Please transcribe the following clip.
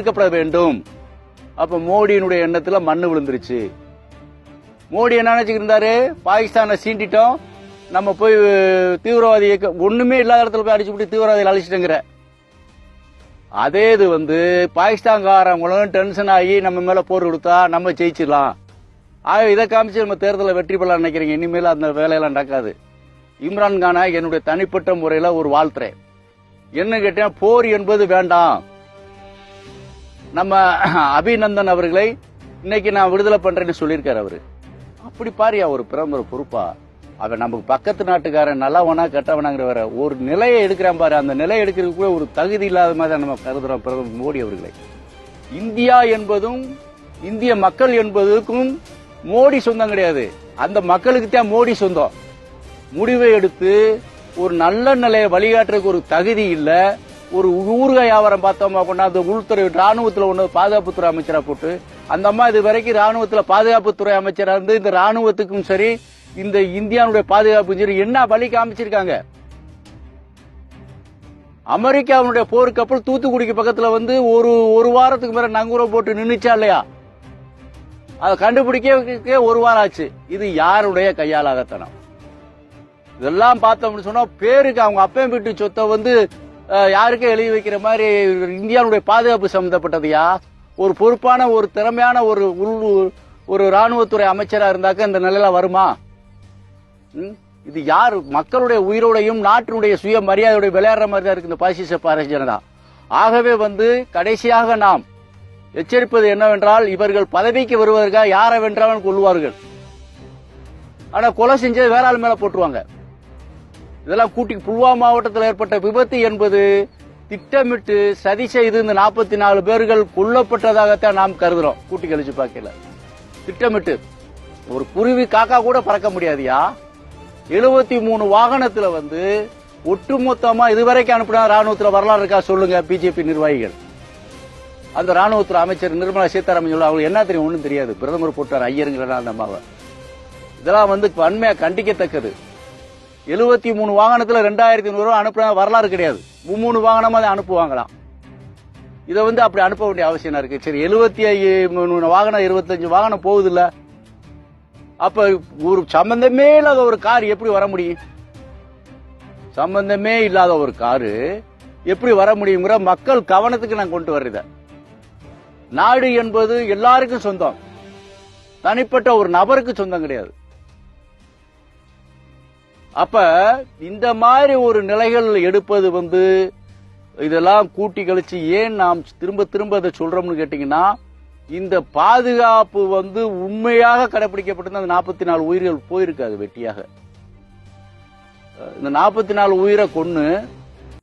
தீர்க்கப்பட வேண்டும். அப்ப மோடியினுடைய எண்ணத்துல மண்ணு விழுந்துருச்சு. மோடி என்ன நினைச்சுக்கிட்டு இருந்தாரு, பாகிஸ்தானை சீண்டிட்டோம், நம்ம போய் தீவிரவாதி ஒண்ணுமே இல்லாத இடத்துல போய் அடிச்சுட்டு தீவிரவாதிகள் அழிச்சிட்டுங்கிற அதே இது பாகிஸ்தான்காரங்களும் டென்ஷன் ஆகி நம்ம மேல போர் கொடுத்தா நம்ம ஜெயிச்சிடலாம். ஆக இதை காமிச்சு நம்ம தேர்தலில் வெற்றி பெறலாம் நினைக்கிறீங்க. இனிமேல் அந்த வேலையெல்லாம் நடக்காது. இம்ரான்கானை என்னுடைய தனிப்பட்ட முறையில ஒரு வாழ்த்துறேன். என்ன கேட்டேன், போர் என்பது வேண்டாம். நம்ம அபிநந்தன் அவர்களை இன்னைக்கு நான் விடுதலை பண்றேன்னு சொல்லியிருக்காரு அவரு. அப்படி பாரியா ஒரு பிரதமர் பொறுப்பா? அவன் நமக்கு பக்கத்து நாட்டுக்காரன் நல்லவனா கெட்டவனாங்கிற ஒரு நிலையை எடுக்கிறான் பாரு. அந்த நிலையை எடுக்கிறதுக்கு கூட ஒரு தகுதி இல்லாத மாதிரி நம்ம கருதுறோம் பிரதமர் மோடி அவர்களை. இந்தியா என்பதும் இந்திய மக்கள் என்பதுக்கும் மோடி சொந்தம் கிடையாது. அந்த மக்களுக்கு தான் மோடி சொந்தம். முடிவை எடுத்து ஒரு நல்ல நிலையை வழிகாட்டுறதுக்கு ஒரு தகுதி இல்ல. ஒரு ஊறுகாய் வியாபாரம் பார்த்தோமா கொண்டாந்து உள்துறை ராணுவத்தில் ஒன்று பாதுகாப்புத்துறை அமைச்சரா போட்டு, அந்த அம்மா இது வரைக்கும் ராணுவத்தில் பாதுகாப்புத்துறை அமைச்சரா இருந்து இந்த ராணுவத்துக்கும் சரி இந்த இந்தியாவுடைய பாதுகாப்பு சரி என்ன வழி காமிச்சிருக்காங்க. அமெரிக்காவுடைய போர் கப்பல் தூத்துக்குடிக்கு பக்கத்துல ஒரு வாரத்துக்கு மேல நங்கூரம் போட்டு நின்னுச்சா இல்லையா? அதை கண்டுபிடிக்க ஒரு வாரம் ஆச்சு. இது யாருடைய கையாலாகத்தனம்? இதெல்லாம் பார்த்தோம்னு சொன்னா பேருக்கு அவங்க அப்பன் வீட்டு சொத்தை யாருக்கே எழுதி வைக்கிற மாதிரி இந்தியாவுடைய பாதுகாப்பு சம்பந்தப்பட்டதையா? ஒரு பொறுப்பான ஒரு திறமையான ஒரு ராணுவத்துறை அமைச்சரா இருந்தாக்க இந்த நிலையில வருமா? இது யாரு? மக்களுடைய உயிரோடையும் நாட்டினுடைய சுய மரியாதையுடைய விளையாடுற மாதிரி தான் இருக்கு இந்த பாசிச பாரதிய ஜனதா. ஆகவே கடைசியாக நாம் எச்சரிப்பது என்னவென்றால், இவர்கள் பதவிக்கு வருவதற்காக யாரை வென்றாலும் கொள்வார்கள். ஆனா கொலை செஞ்சது வேற ஆள் மேல போட்டுருவாங்க. இதெல்லாம் புல்வாமா மாவட்டத்தில் ஏற்பட்ட விபத்து என்பது திட்டமிட்டு சதி செய்து இந்த 44 பேர்கள் கொல்லப்பட்டதாகத்தான் நாம் கருதுறோம். கூட்டி கழிச்சு பார்க்கல, திட்டமிட்டு ஒரு குருவி காக்கா கூட பறக்க முடியாதியா. 73 வாகனத்துல ஒட்டுமொத்தமா இதுவரைக்கும் அனுப்பின ராணுவத்துல வரலாறு இருக்கா சொல்லுங்க பிஜேபி நிர்வாகிகள். அந்த ராணுவத்துறை அமைச்சர் நிர்மலா சீதாராமன் சொல்ல அவங்களுக்கு என்ன தெரியும்? ஒண்ணும் தெரியாது. பிரதமர் போட்டார் ஐயருங்கிற அந்த அம்மாவை. இதெல்லாம் வன்மையா கண்டிக்கத்தக்கது. 73 வாகனத்துல 2500 ரூபாய் அனுப்புன வரலாறு கிடையாது. 3 வாகனமா அதை அனுப்புவாங்களாம். இதை அப்படி அனுப்ப வேண்டிய அவசியம் இருக்கு. சரி, 75 வாகனம் 25 வாகனம் போகுது இல்ல, அப்ப ஒரு சம்பந்தமே இல்லாத ஒரு கார் எப்படி வர முடியும்? சம்பந்தமே இல்லாத ஒரு காரு எப்படி வர முடியுங்கிற மக்கள் கவனத்துக்கு நான் கொண்டு வர்றத. நாடு என்பது எல்லாருக்கும் சொந்தம், தனிப்பட்ட ஒரு நபருக்கு சொந்தம் கிடையாது. அப்ப இந்த மாதிரி ஒரு நிலைகள் எடுப்பது இதெல்லாம் கூட்டி கழிச்சு ஏன் நாம் திரும்ப திரும்ப அதை சொல்றோம்னு கேட்டீங்கன்னா, இந்த பாதுகாப்பு உண்மையாக கடைபிடிக்கப்பட்டு அந்த 44 உயிர்கள் போயிருக்காது வெட்டியாக. இந்த 44 உயிரை கொன்னு